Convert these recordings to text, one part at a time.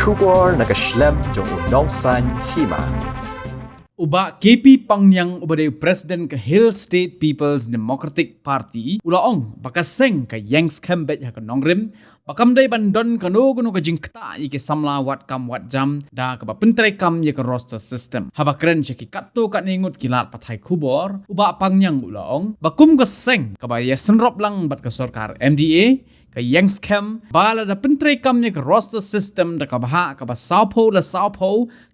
Shubor nakaslem jong unongsan hima. Uba KP Pangyang ubade Presiden ke Hill State People's Democratic Party ulaong bakaseng ka Yangs Kembet ha kanongrim bakamday bandon kano ka jingkta iki samla wat kam wat jam da ka pentrai kam ye ka roster system habakren ki katto ka ningut kilat pathai khubor uba Pangyang ulaong bakum ka seng ka ba senrop lang bat ka sarkar MDA ka Yangs Kem bala da pentrai kam ye ka roster system da ka baha ka ba Saupo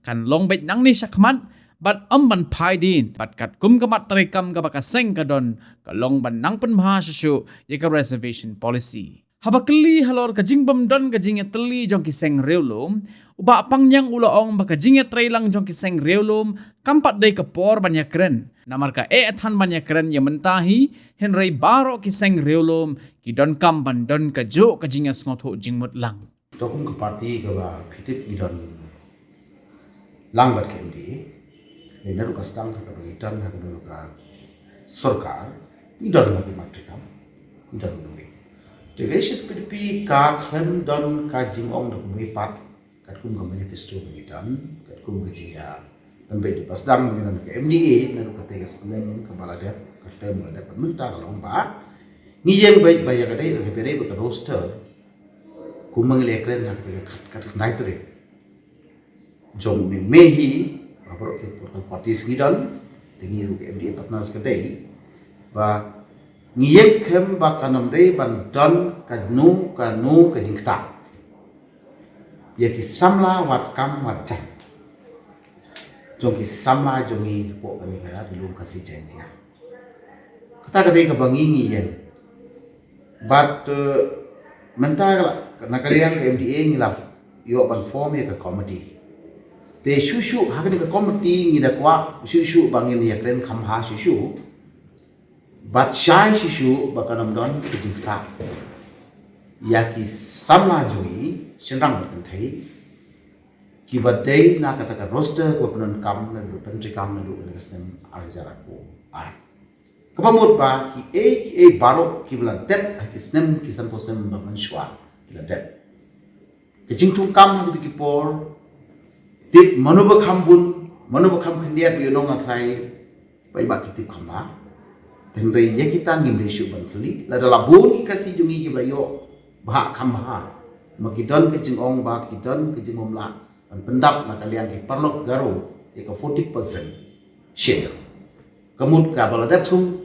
kan longbet nang ni sakmat bat amban paidin bat kat kum kamat terekam ka bakaseng kadon kalong ban nang penmahasisyo yaka reservation policy. Habakli halor kajingbam don kajingya teli jong kiseng reulum uba Pangyang ulaong baka jingya trailang jong kiseng reulum kampat day kapor banyakren namar ka athan banyakren ya mentahi henry baro kiseng reulum kidon kam bandon kajo kajingya sngoto jingmut lang. Tokum ke parti ke ba kritik idon lang bat kendi ini rukas tang tak berhitan hak menuka sarkar idon lagi matrikam idon nuri. Devesis PDP ka klaim don ka jingong dak mepat kat kum ka manifesto berhitan kat kum kejia pembet di pasdang dengan ke MDA naru ka tegas nem ka balada ka tem ada pemerintah kalong ba ngiyeng baik bayar kadai ke bere ka roster kum mengelekren hak kat naitre jong ni mehi aparo ke portal parti sgidan tingi ru ke MDA partners kadai ba ngiyeng skem ba kanam re ban don kadnu kanu kajingta ya ki samla wat kam wat jam jong ki samla jongi po kani kaya dilum kasi jantia kata kadai ka bangi ngiyeng but mental karena kalian ke MDA ngilaf yo ban form ya ke committee te shushu hakani ka committee ngida kwa shushu bangin ya kren khamha shushu bat shai shushu bakanam don kijingta ya ki samla jui shenrang banthai ki badai na kata ka roster ko penon kam na du pentri kam na du nesem arjara ko ai kapamut ba ki a baro ki bla dep ki snem ki san posem ba manshwa ki la dep kijingtu kam ha ki por tip manubakam khendiat bi nong athai pai ba kitip khamba tenre ye kita ngim reshu ban khali la dala bun ki kasi jungi ki bayo ba khamba makidon ke jingong ba kidon ke jingom la ban pendap na kalian ki parlok garo ye ka 40% share kamut ka balada thum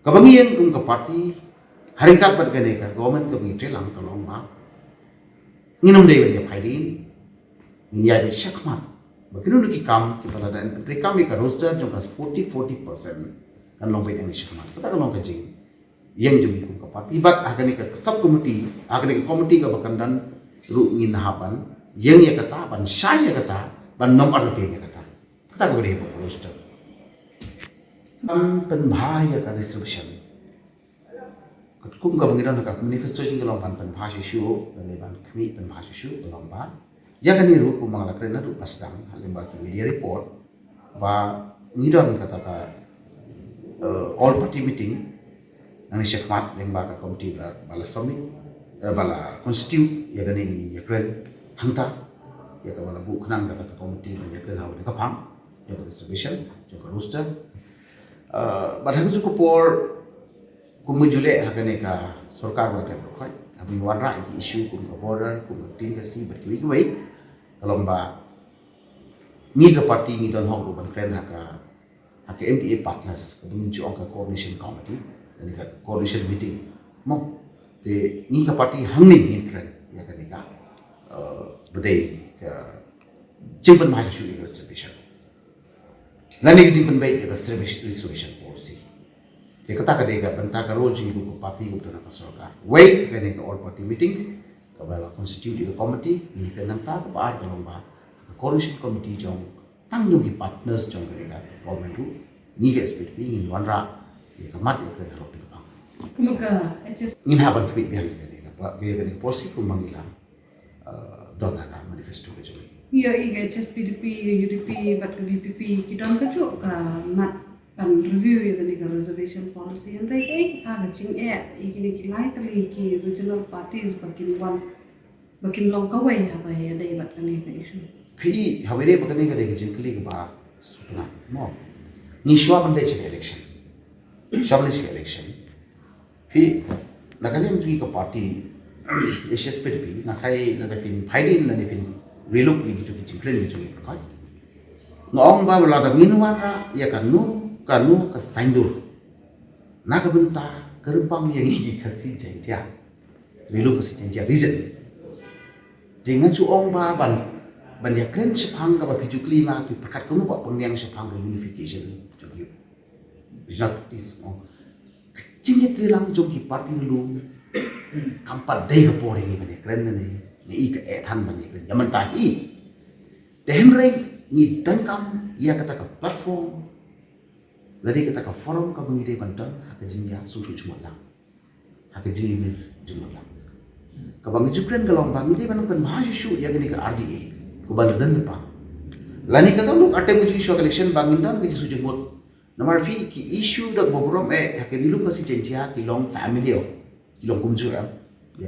kabangien kum ka party haringkat bat gane ka government ka bi trelang kalong ba nginum dei ban ya phaidin India ni syakmat. Begini nuki kam kita ada mereka mereka roster jumlah 40% kan lomba yang syakmat. Kita kan lomba jing yang jumi kum kapat. Ibat akan ikut sub komiti, akan ikut komiti ke bahkan dan ru ingin haban yang ya kata ban syai ya kata ban nom arti ya kata. Kita kan boleh buat roster. Penbahaya kan distribution. Kum ka bangiran ka manifesto jing lomba penbahaya isu dan ban kami penbahaya isu lomba. Ya kan niru kumangala krena du pasdang halimba ki media report ba ngidan kata ka all party meeting nang syakmat lemba ka komiti bala summit bala constitute ya kan ini ya kren hanta ya ka bala bu khnang kata ka komiti ya kren hawa ka phang ya ka reservation ya ka roster badha ku por kumujule hakane ka sarkar ba ta khoi abi warra issue kum ka border kum tin ka si berkiwi kuai lomba ni ke parti ni don hok ban kren haka MDA partners kebun juang ka coordination committee dan ka coordination meeting mo te ni ke parti hangni ni kren ya kan ka bedai ka jimpan ma shu reservation nani ke jimpan bai ka reservation policy te kata ka dega banta ka role jing ko parti ko na ka sarkar wait ka ne ka all party meetings kabala constitute committee ni kan nanta ka par ka lomba coalition committee jong tang yung partners jong ka government ru ni ke SPP ni wanra ye ka mat ye ka ro ka pang Muka HS ni haban ka bi ka ka ka policy ko mangila don ka manifesto ka jong Iya HSPDP UDP bat ke VPP kidon ka jo ka mat pan review ya ka reservation policy and right ta ga ching e ikini ki lai tali ki regional parties bakin bakin long kawai apa ya dai bat kan ni isu Pi hawere bakane ka deki jinkli ka ba supna mo. Ni shwa ban dai chike election. Shwa ban chike election. Pi nakalem tui ka party SSPDP na khai na pin phaidin na pin relok ni gitu jinklen ni tui ka. Ngong ba la da minwara ya kanu ka saindur. Na ka benta kerbang yang ini kasi jantia. Relok kasi jantia reason. Jangan cu ong ba ban ya kren sepang ka ba pijukli nga ki perkat kuno ba pengyang sepang ka unification jogi result is on kecing trilang jogi party lu kampat dei ka pori ni bane kren ne i ka ethan bane kren yaman ta hi tehen rei ni tangkam ia kata ka platform dari kata ka forum ka bangi dei bantan ka jingya sutu jumlah ka jingi mir jumlah ka bangi jukren ka long bangi dei banam kan mahasishu ya gani ka RDA ko bandan pa lani kata lu ate muji issue election bangindan ke su jenggot namar fi ki issue da bobrom hakeni lu ngasi cencia ki long family o ki long kumju ya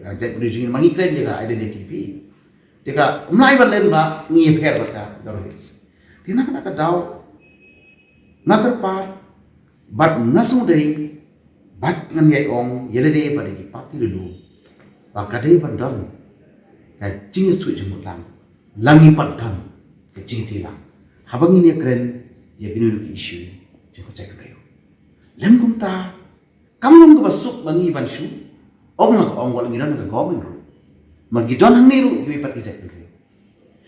ka jet bridging mangi kren ya identity pi teka umlai ban len ba ngi pher ba ka garo hits tina kata ka daw nakar pa bat ngasu dei bat ngan yai ong yele dei ba ki party lu ba ka dei bandan ka jing su jenggot lang langi padam kecing tilang habang ini keren ya gini lu isu jauh cek reu lem kumta kamu nggak masuk bangi bansu ong nak ong walang iran nak government ru magidon hang niru gue pat cek reu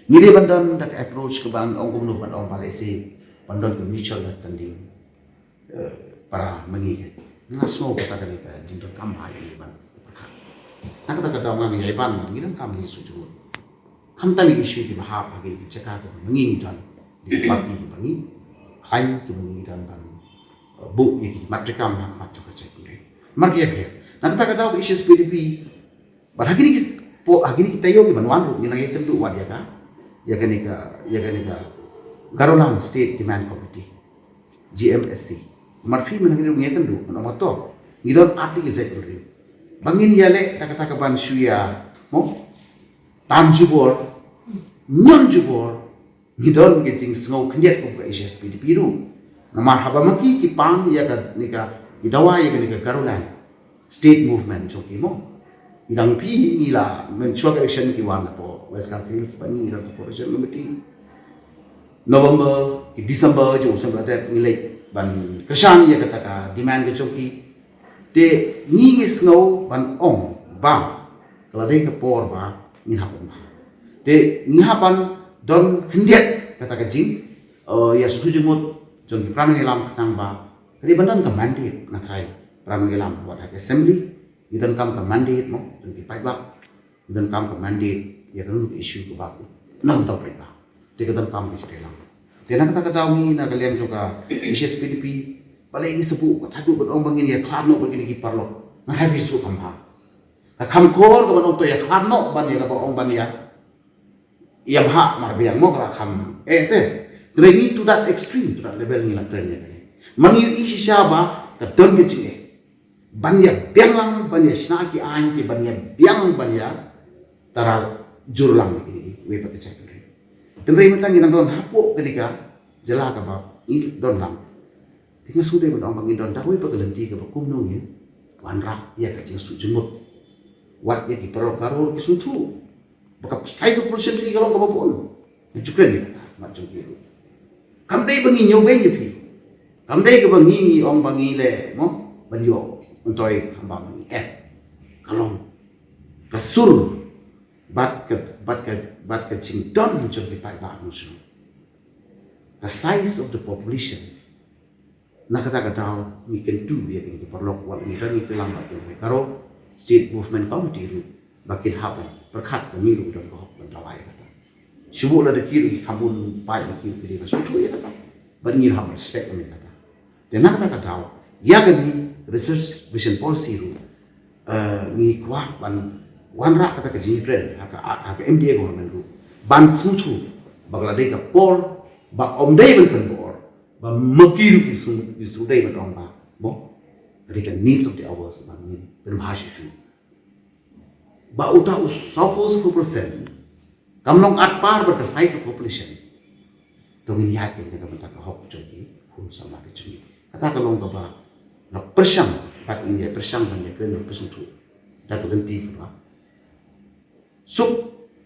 ngire bandan dak approach ke bang ong gumnu ban ong palese bandan ke mutual understanding para mangi ngasno kata kali ka jinto kam ha ya ban nak kata kata ngang ya ban ngiran kam ni suju kamtami isu di bahap bagi cakap mengingi dan di parti bagi hain ke mengingi dan bang bu ini matrikam hak macam macam ini margi apa nanti tak ada isu PDP bar hari ini kita yogi banwan ru yang lagi kendu wadia ka ya kan Garolang State Demand Committee GMSC marfi menagi ru yang kendu nama to ngidon arti ke jai ru bangin yale kata ban suya mo tanjubor non-jubor ngidon ke jing sngau khnjet ko ka SSPDP ru namar haba maki ki pang ya ka nika idawa ya ka nika Garolang state movement joki mo idang pi nila men chua action ki wan po West Coast Hills bani idang corporation committee November ki December jo usam la nilai ban krishan ya kata ka demand ke joki te ni sngau ban ong ba kala dei ka por ba ni hapon ba te ngihapan don kendiat kata kajing ya setuju mut jong ki pramang elam nang ba kri banan ka mandate na thai pramang elam wat hak assembly idan kam ka mandate mo jong ki pai ba idan kam ka mandate ya kan issue ko ba nang ta pai ba te kadan kam ki stelang te na kata daw ni na kalem joka SSPDP pale ni sepu thadu ban ong bangin ya kharno begini ki parlo na hai bisu kam ha kam kor ko ban to ya kharno ban ya ka ong ban ya ia bah marbiang mo kala kam te training to that extreme to that level ni la training ni mangi isi siapa ka don ke chinge banya biang banya snaki an ke banya biang banya tara jurlang ni we pa ke cek ni tendai matang ni don hapo ketika jela ka ba i don lam tinga sude ban ong bangin don da we pa kelenti ka ba kumno ni wanra ya ka jing su jenggot wat ya ki perlo karo ki sutu baka size of pollution ki kalong kabapon jukren ni kata macam gitu kamdai bangi nyobe nyepi kamdai ke bangi ong bangi le mo banyo untoi kamba bangi kalong kasur bat ke ching don macam di pai ba musu the size of the population na kata we can do ya kan ki perlu wal ni dan ni filam ba ke karo state movement committee ru bakin happen perkat pemilu dan kau bentawai kata subuh lah dekir ki kampun pai dekir ki ba sutu ya kata bangir ham respect ni kata jangan kata ya gani research vision policy ru ni kwa ban wanra kata ke jibren haka MDA government ru ban sutu bagla dei ka por ba omdei ben por ba makir ki su dei ben ba mo ketika needs of the hours ban ni ben bhashishu ba uta suppose 4% kamlong at par ba the size of population to ngiya ke ne ka mata ka hok jogi hun sama ke chumi kata ka long ka ba na persyang pat ini persyang ban ke no pesutu ta ko ganti ka ba sup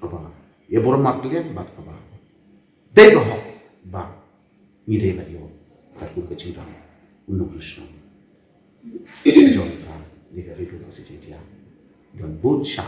ka ba ye bor mak lian bat ka ba de ka hok ba ni de ba yo ka ku ka chingdang unong krishna John ka ni ka rifu ka si dia don bon sha